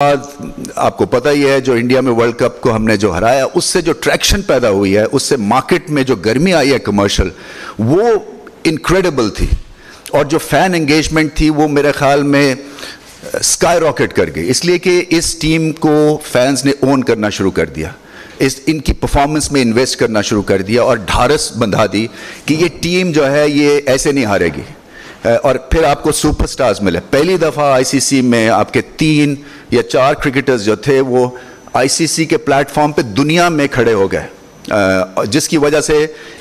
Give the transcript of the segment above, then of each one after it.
आपको पता ही है जो इंडिया में वर्ल्ड कप को हमने जो हराया उससे जो ट्रैक्शन पैदा हुई है, उससे मार्केट में जो गर्मी आई है कमर्शियल, वो इनक्रेडिबल थी। और जो फैन एंगेजमेंट थी वो मेरे ख्याल में स्काई रॉकेट कर गई, इसलिए कि इस टीम को फैंस ने ओन करना शुरू कर दिया, इनकी परफॉर्मेंस में इन्वेस्ट करना शुरू कर दिया और ढारस बंधा दी कि ये टीम जो है ये ऐसे नहीं हारेगी। और फिर आपको सुपरस्टार्स मिले। पहली दफ़ा आईसीसी में आपके 3 या 4 क्रिकेटर्स जो थे वो आईसीसी के प्लेटफॉर्म पे दुनिया में खड़े हो गए, जिसकी वजह से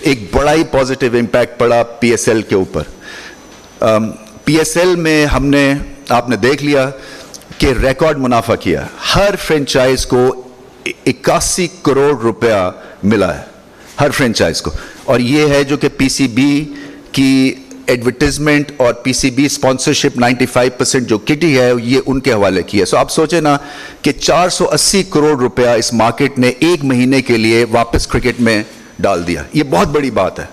एक बड़ा ही पॉजिटिव इम्पैक्ट पड़ा पीएसएल के ऊपर। पीएसएल में आपने देख लिया कि रिकॉर्ड मुनाफा किया, हर फ्रेंचाइज को 81 करोड़ रुपया मिला है हर फ्रेंचाइज को। और ये है जो कि पीसीबी की एडवर्टाइजमेंट और पीसीबी स्पॉन्सरशिप 95% जो किटी है ये उनके हवाले की है। सो आप सोचें ना कि 480 करोड़ रुपया इस मार्केट ने 1 महीने के लिए वापस क्रिकेट में डाल दिया। ये बहुत बड़ी बात है।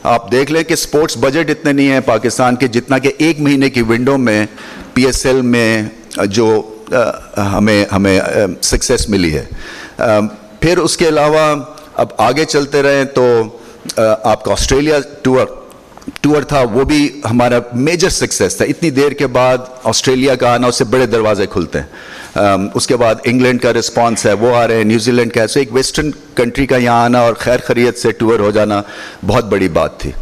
आप देख लें कि स्पोर्ट्स बजट इतने नहीं है पाकिस्तान के जितना कि 1 महीने की विंडो में पीएसएल में जो हमें सक्सेस मिली है। फिर उसके अलावा अब आगे चलते रहे तो आपका ऑस्ट्रेलिया टूर था, वो भी हमारा मेजर सक्सेस था। इतनी देर के बाद ऑस्ट्रेलिया का आना, उससे बड़े दरवाजे खुलते हैं। उसके बाद इंग्लैंड का रिस्पांस है, वो आ रहे हैं, न्यूजीलैंड का। सो एक वेस्टर्न कंट्री का यहाँ आना और खैर खैरियत से टूर हो जाना बहुत बड़ी बात थी।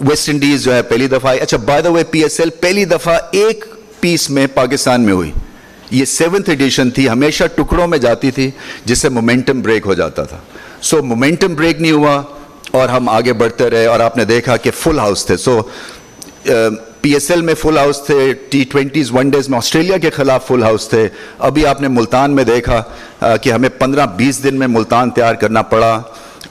वेस्ट इंडीज़ जो है पहली दफ़ा आई। अच्छा, बाय द वे पीएसएल पहली दफ़ा एक पीस में पाकिस्तान में हुई। ये 7th एडिशन थी, हमेशा टुकड़ों में जाती थी जिससे मोमेंटम ब्रेक हो जाता था। सो मोमेंटम ब्रेक नहीं हुआ और हम आगे बढ़ते रहे और आपने देखा कि फुल हाउस थे। सो पीएसएल में फुल हाउस थे, T20s वनडेज में ऑस्ट्रेलिया के खिलाफ फुल हाउस थे। अभी आपने मुल्तान में देखा कि हमें 15-20 दिन में मुल्तान तैयार करना पड़ा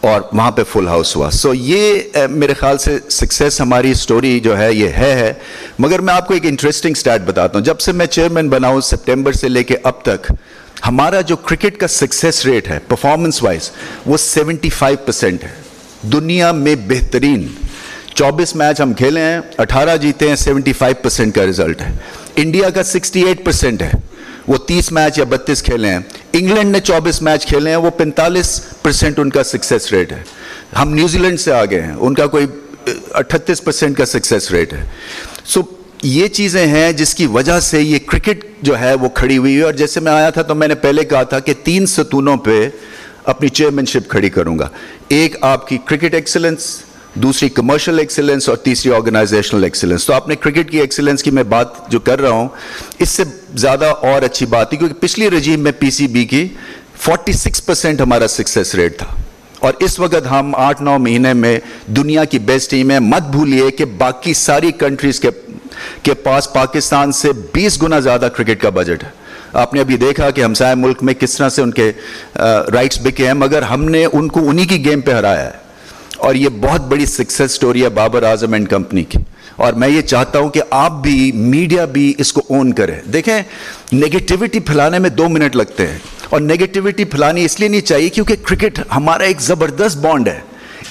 और वहाँ पे फुल हाउस हुआ। सो ये मेरे ख्याल से सक्सेस हमारी स्टोरी जो है ये है। मगर मैं आपको एक इंटरेस्टिंग स्टैट बताता हूँ। जब से मैं चेयरमैन बना हूँ सितंबर से लेके अब तक हमारा जो क्रिकेट का सक्सेस रेट है परफॉर्मेंस वाइज वो 75% है, दुनिया में बेहतरीन। 24 मैच हम खेले हैं, 18 जीते हैं, 75% का रिजल्ट है। इंडिया का 68% है, वो 30 मैच या 32 खेले हैं। इंग्लैंड ने 24 मैच खेले हैं, वो 45% उनका सक्सेस रेट है। हम न्यूजीलैंड से आगे हैं, उनका कोई 38% का सक्सेस रेट है। सो ये चीज़ें हैं जिसकी वजह से ये क्रिकेट जो है वो खड़ी हुई है। और जैसे मैं आया था तो मैंने पहले कहा था कि 3 सतूनों पे अपनी चेयरमैनशिप खड़ी करूंगा। एक आपकी क्रिकेट एक्सीलेंस, दूसरी कमर्शियल एक्सीलेंस और तीसरी ऑर्गेनाइजेशनल एक्सीलेंस। तो आपने क्रिकेट की एक्सीलेंस की मैं बात जो कर रहा हूं इससे ज़्यादा और अच्छी बात थी क्योंकि पिछली रजीम में पीसीबी की 46% हमारा सक्सेस रेट था और इस वक्त हम 8-9 महीने में दुनिया की बेस्ट टीम है। मत भूलिए कि बाकी सारी कंट्रीज़ के पास पाकिस्तान से 20 गुना ज़्यादा क्रिकेट का बजट है। आपने अभी देखा कि हमसाया मुल्क में किस तरह से उनके राइट्स बिके हैं, मगर हमने उनको उन्हीं की गेम पे हराया है। और ये बहुत बड़ी सक्सेस स्टोरी है बाबर आजम एंड कंपनी की। और मैं ये चाहता हूं कि आप भी, मीडिया भी इसको ओन करे। देखें, नेगेटिविटी फैलाने में 2 मिनट लगते हैं और नेगेटिविटी फैलानी इसलिए नहीं चाहिए क्योंकि क्रिकेट हमारा एक ज़बरदस्त बॉन्ड है।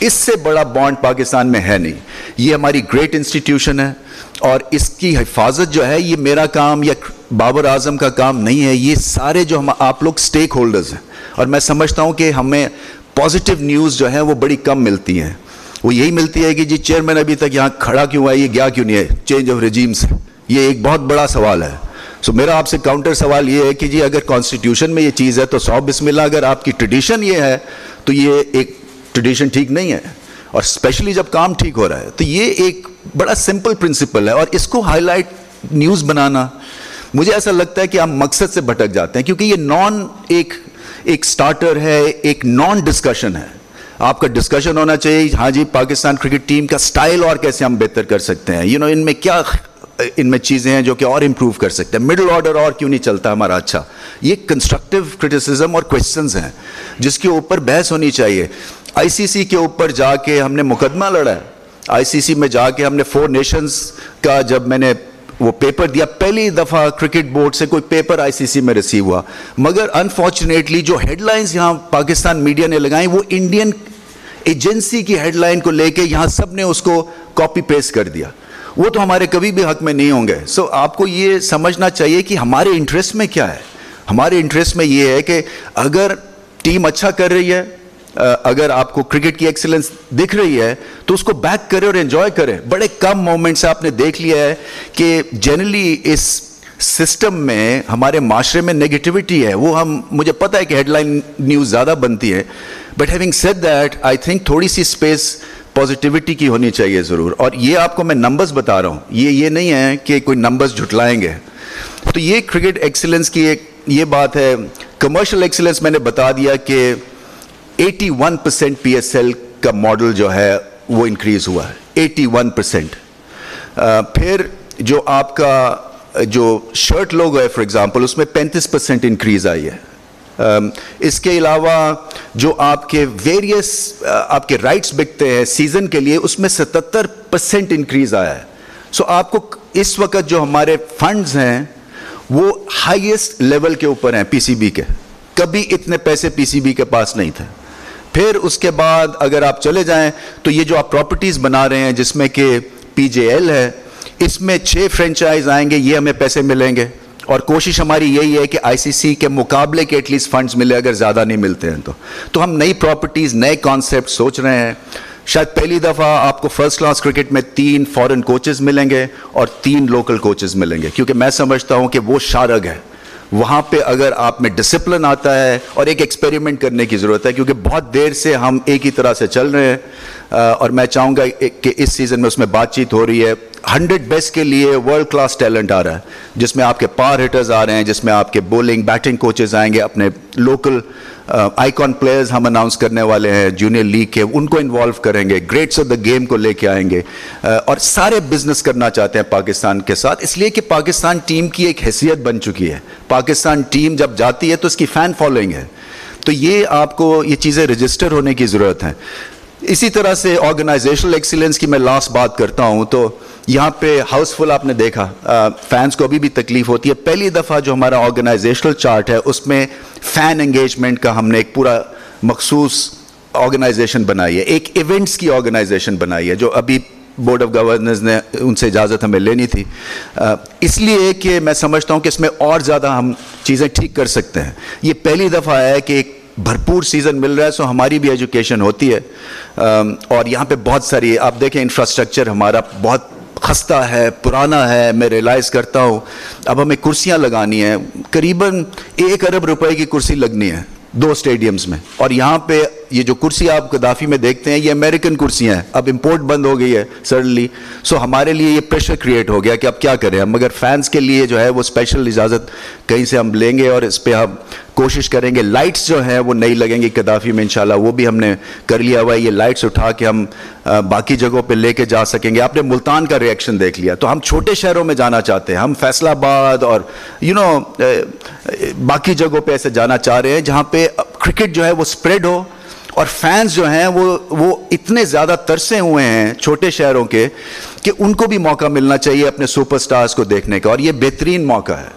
इससे बड़ा बॉन्ड पाकिस्तान में है नहीं। ये हमारी ग्रेट इंस्टीट्यूशन है और इसकी हिफाजत जो है ये मेरा काम या बाबर आजम का काम नहीं है। ये सारे जो आप लोग स्टेक होल्डर्स हैं। और मैं समझता हूँ कि हमें पॉजिटिव न्यूज़ जो है वो बड़ी कम मिलती हैं। वो यही मिलती है कि जी चेयरमैन अभी तक यहाँ खड़ा क्यों है, ये गया क्यों नहीं है चेंज ऑफ रेजीम से। ये एक बहुत बड़ा सवाल है। सो मेरा आपसे काउंटर सवाल ये है कि जी अगर कॉन्स्टिट्यूशन में ये चीज़ है तो 100 बिस्मिल्लाह। अगर आपकी ट्रेडिशन ये है तो ये एक ट्रेडिशन ठीक नहीं है, और स्पेशली जब काम ठीक हो रहा है। तो ये एक बड़ा सिंपल प्रिंसिपल है और इसको हाईलाइट न्यूज़ बनाना, मुझे ऐसा लगता है कि हम मकसद से भटक जाते हैं क्योंकि ये एक स्टार्टर है, एक नॉन डिस्कशन है। आपका डिस्कशन होना चाहिए, हाँ जी पाकिस्तान क्रिकेट टीम का स्टाइल और कैसे हम बेहतर कर सकते हैं, इनमें क्या इनमें चीज़ें हैं जो कि और इम्प्रूव कर सकते हैं, मिडिल ऑर्डर और क्यों नहीं चलता हमारा अच्छा। ये कंस्ट्रक्टिव क्रिटिसिज्म और क्वेश्चंस हैं जिसके ऊपर बहस होनी चाहिए। आईसीसी के ऊपर जाके हमने मुकदमा लड़ा है, आईसीसी में जाके हमने 4 नेशंस का जब मैंने वो पेपर दिया, पहली दफ़ा क्रिकेट बोर्ड से कोई पेपर आईसीसी में रिसीव हुआ। मगर अनफॉर्चुनेटली जो हेडलाइंस यहाँ पाकिस्तान मीडिया ने लगाई वो इंडियन एजेंसी की हेडलाइन को लेके यहाँ सब ने उसको कॉपी पेस्ट कर दिया। वो तो हमारे कभी भी हक में नहीं होंगे। सो आपको ये समझना चाहिए कि हमारे इंटरेस्ट में क्या है। ہمارے انٹرسٹ میں یہ ہے کہ اگر ٹیم اچھا کر رہی ہے, اگر آپ کو کرکٹ کی ایکسلنس دکھ رہی ہے تو اس کو بیک کرے اور انجوائے کرے. بڑے کم مومنٹس آپ نے دیکھ لیا ہے کہ جنرلی اس سسٹم میں ہمارے معاشرے میں نیگیٹیوٹی ہے, وہ مجھے پتہ ہے کہ ہیڈ لائن نیوز زیادہ بنتی ہے, but having said that I think تھوڑی سی اسپیس پازیٹیوٹی کی ہونی چاہیے ضرور. اور یہ آپ کو میں نمبرز بتا رہا ہوں, یہ نہیں ہے کہ کوئی نمبرز جھٹلائیں گے. تو یہ کرکٹ ایکسلنس کی ایک یہ بات ہے. کمرشل ایکسلنس میں نے بتا دیا کہ 81% PSL کا ماڈل جو ہے وہ انکریز ہوا ہے, 81%. پھر جو آپ کا جو شرٹ لوگو ہے فار ایگزامپل, اس میں 35% انکریز آئی ہے. اس کے علاوہ جو آپ کے ویریس آپ کے رائٹس بکتے ہیں سیزن کے لیے, اس میں 77% انکریز آیا ہے. سو آپ کو اس وقت جو ہمارے فنڈز ہیں وہ ہائیسٹ لیول کے اوپر ہیں PCB کے. کبھی اتنے پیسے PCB کے پاس نہیں تھے. پھر اس کے بعد اگر آپ چلے جائیں تو یہ جو آپ پراپرٹیز بنا رہے ہیں جس میں کہ PJL ہے, اس میں 6 فرینچائز آئیں گے, یہ ہمیں پیسے ملیں گے. اور کوشش ہماری یہی ہے کہ ICC کے مقابلے کے ایٹ لیسٹ فنڈز ملے, اگر زیادہ نہیں ملتے ہیں تو ہم نئی پراپرٹیز نئے کانسیپٹ سوچ رہے ہیں. شاید پہلی دفعہ آپ کو فرسٹ کلاس کرکٹ میں 3 فارن کوچز ملیں گے اور 3 لوکل کوچز ملیں گے, کیونکہ میں سمجھتا ہوں کہ وہ شارگ ہے. وہاں پہ اگر آپ میں ڈسپلن آتا ہے اور ایک ایکسپیریمنٹ کرنے کی ضرورت ہے, کیونکہ بہت دیر سے ہم ایک ہی طرح سے چل رہے ہیں. اور میں چاہوں گا کہ اس سیزن میں اس میں بات چیت ہو رہی ہے. 100 بیسٹ کے لیے ورلڈ کلاس ٹیلنٹ آ رہا ہے, جس میں آپ کے پاور ہٹرز آ رہے ہیں, جس میں آپ کے بولنگ بیٹنگ کوچز آئیں گے, اپنے لوکل آئیکن پلیئرز ہم اناؤنس کرنے والے ہیں جونیئر لیگ کے, ان کو انوالو کریں گے, گریٹس آف دا گیم کو لے کے آئیں گے. اور سارے بزنس کرنا چاہتے ہیں پاکستان کے ساتھ, اس لیے کہ پاکستان ٹیم کی ایک حیثیت بن چکی ہے. پاکستان ٹیم جب جاتی ہے تو اس کی فین فالوئنگ ہے. تو یہ آپ کو یہ چیزیں رجسٹر ہونے کی ضرورت ہے. اسی طرح سے آرگنائزیشنل ایکسیلنس کی میں لاسٹ بات کرتا ہوں. تو یہاں پہ ہاؤس فل آپ نے دیکھا, فینس کو ابھی بھی تکلیف ہوتی ہے. پہلی دفعہ جو ہمارا آرگنائزیشنل چارٹ ہے اس میں فین انگیجمنٹ کا ہم نے ایک پورا مخصوص آرگنائزیشن بنائی ہے, ایک ایونٹس کی آرگنائزیشن بنائی ہے, جو ابھی بورڈ آف گورنرز نے ان سے اجازت ہمیں لینی تھی, اس لیے کہ میں سمجھتا ہوں کہ اس میں اور زیادہ ہم چیزیں ٹھیک کر سکتے ہیں. یہ پہلی دفعہ ہے کہ ایک بھرپور سیزن مل رہا ہے, سو ہماری بھی ایجوکیشن ہوتی ہے. اور یہاں پہ بہت ساری آپ دیکھیں انفراسٹرکچر ہمارا بہت خستہ ہے, پرانا ہے. میں ریلائز کرتا ہوں اب ہمیں کرسیاں لگانی ہیں, قریباً 1 ارب روپے کی کرسی لگنی ہے 2 اسٹیڈیمز میں. اور یہاں پہ یہ جو کرسی آپ قذافی میں دیکھتے ہیں یہ امریکن کرسیاں ہیں, اب امپورٹ بند ہو گئی ہے سڈنلی. سو ہمارے لیے یہ پریشر کریٹ ہو گیا کہ اب کیا کریں ہم, مگر فینس کے لیے جو ہے وہ اسپیشل اجازت کہیں سے ہم لیں گے اور اس پہ ہم کوشش کریں گے. لائٹس جو ہیں وہ نئی لگیں گی قذافی میں انشاءاللہ, وہ بھی ہم نے کر لیا ہوا ہے. یہ لائٹس اٹھا کے ہم باقی جگہوں پہ لے کے جا سکیں گے. آپ نے ملتان کا ریئیکشن دیکھ لیا, تو ہم چھوٹے شہروں میں جانا چاہتے ہیں, ہم فیصل آباد اور باقی جگہوں پہ ایسے جانا چاہ رہے ہیں جہاں پہ کرکٹ جو ہے وہ اسپریڈ ہو, اور فینس جو ہیں وہ اتنے زیادہ ترسے ہوئے ہیں چھوٹے شہروں کے کہ ان کو بھی موقع ملنا چاہیے اپنے سپر سٹارز کو دیکھنے کا, اور یہ بہترین موقع ہے.